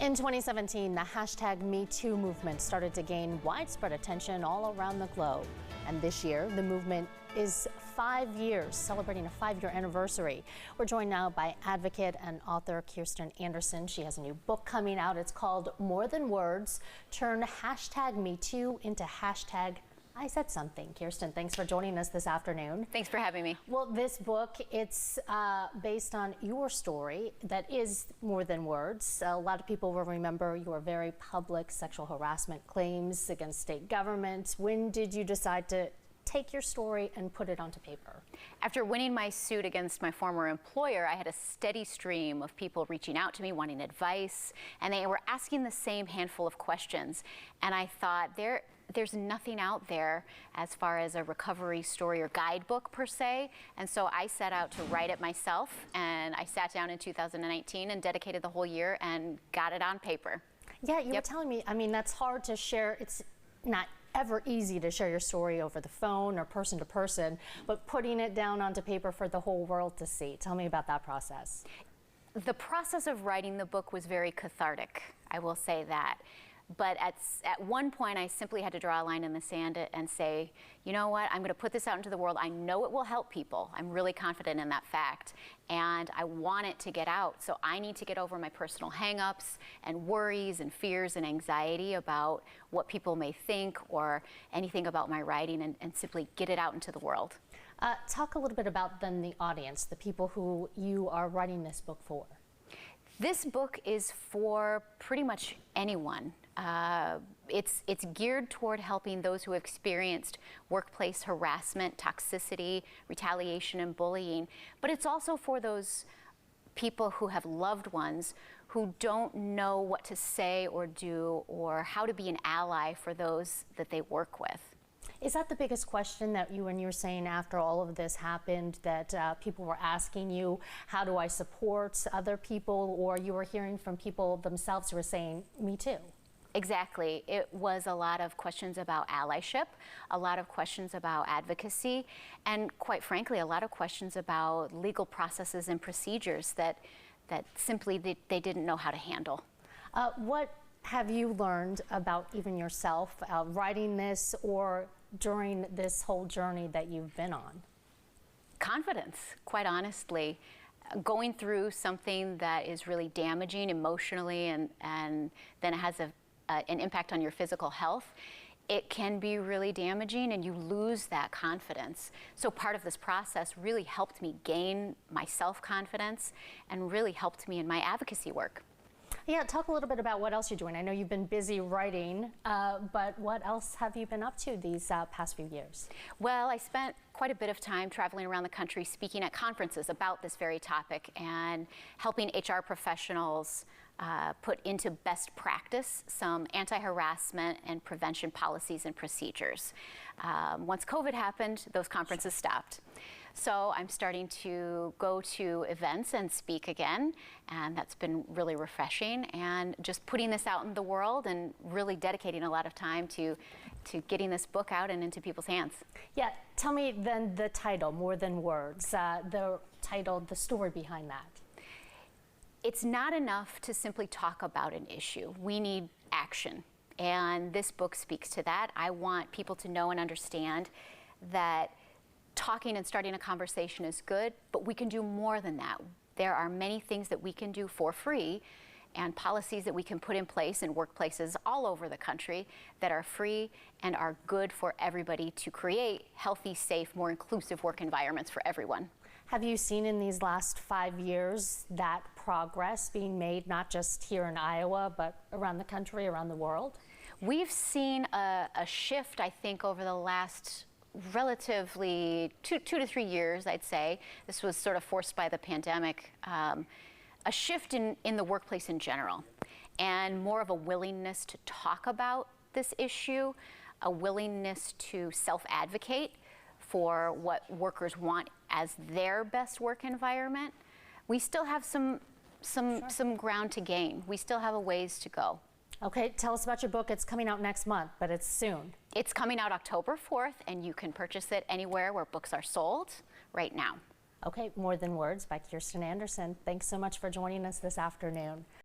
In 2017, the hashtag #MeToo movement started to gain widespread attention all around the globe. And this year, the movement is 5 years, celebrating a 5-year anniversary. We're joined now by advocate and author Kirsten Anderson. She has a new book coming out. It's called More Than Words, Turn hashtag #MeToo into hashtag I Said Something. Kirsten, thanks for joining us this afternoon. Thanks for having me. Well, this book, it's based on your story that is more than words. A lot of people will remember your very public sexual harassment claims against state governments. When did you decide to take your story and put it onto paper? After winning my suit against my former employer, I had a steady stream of people reaching out to me, wanting advice, and they were asking the same handful of questions. And I thought, there's nothing out there as far as a recovery story or guidebook per se. And so I set out to write it myself, and I sat down in 2019 and dedicated the whole year and got it on paper. Yeah, you were telling me, I mean, that's hard to share. It's not ever easy to share your story over the phone or person to person, but putting it down onto paper for the whole world to see. Tell me about that process. The process of writing the book was very cathartic, I will say that. But at one point, I simply had to draw a line in the sand and say, you know what, I'm going to put this out into the world. I know it will help people. I'm really confident in that fact. And I want it to get out. So I need to get over my personal hang-ups and worries and fears and anxiety about what people may think or anything about my writing, and simply get it out into the world. Talk a little bit about then the audience, the people who you are writing this book for. This book is for pretty much anyone. It's geared toward helping those who have experienced workplace harassment, toxicity, retaliation, and bullying. But it's also for those people who have loved ones who don't know what to say or do, or how to be an ally for those that they work with. Is that the biggest question that when you were saying after all of this happened, that people were asking you, how do I support other people, or you were hearing from people themselves who were saying, me too? Exactly. It was a lot of questions about allyship, a lot of questions about advocacy, and quite frankly, a lot of questions about legal processes and procedures that simply they didn't know how to handle. What have you learned about even yourself writing this or during this whole journey that you've been on? Confidence, quite honestly. Going through something that is really damaging emotionally and then it has an impact on your physical health, it can be really damaging and you lose that confidence. So part of this process really helped me gain my self-confidence and really helped me in my advocacy work. Yeah, talk a little bit about what else you're doing. I know you've been busy writing, but what else have you been up to these past few years? Well, I spent quite a bit of time traveling around the country speaking at conferences about this very topic and helping HR professionals put into best practice some anti-harassment and prevention policies and procedures. Once COVID happened, those conferences stopped. So I'm starting to go to events and speak again, and that's been really refreshing, and just putting this out in the world and really dedicating a lot of time to getting this book out and into people's hands. Yeah, tell me then the title, More Than Words, the title, the story behind that. It's not enough to simply talk about an issue. We need action, and this book speaks to that. I want people to know and understand that talking and starting a conversation is good, but we can do more than that. There are many things that we can do for free and policies that we can put in place in workplaces all over the country that are free and are good for everybody to create healthy, safe, more inclusive work environments for everyone. Have you seen in these last 5 years that progress being made, not just here in Iowa, but around the country, around the world? We've seen a shift, I think, over the last relatively two to 3 years, I'd say. This was sort of forced by the pandemic. A shift in the workplace in general, and more of a willingness to talk about this issue, a willingness to self-advocate for what workers want as their best work environment. We still have some ground to gain. We still have a ways to go. Okay, tell us about your book. It's coming out next month, but it's soon. It's coming out October 4th, and you can purchase it anywhere where books are sold right now. Okay, More Than Words by Kirsten Anderson. Thanks so much for joining us this afternoon.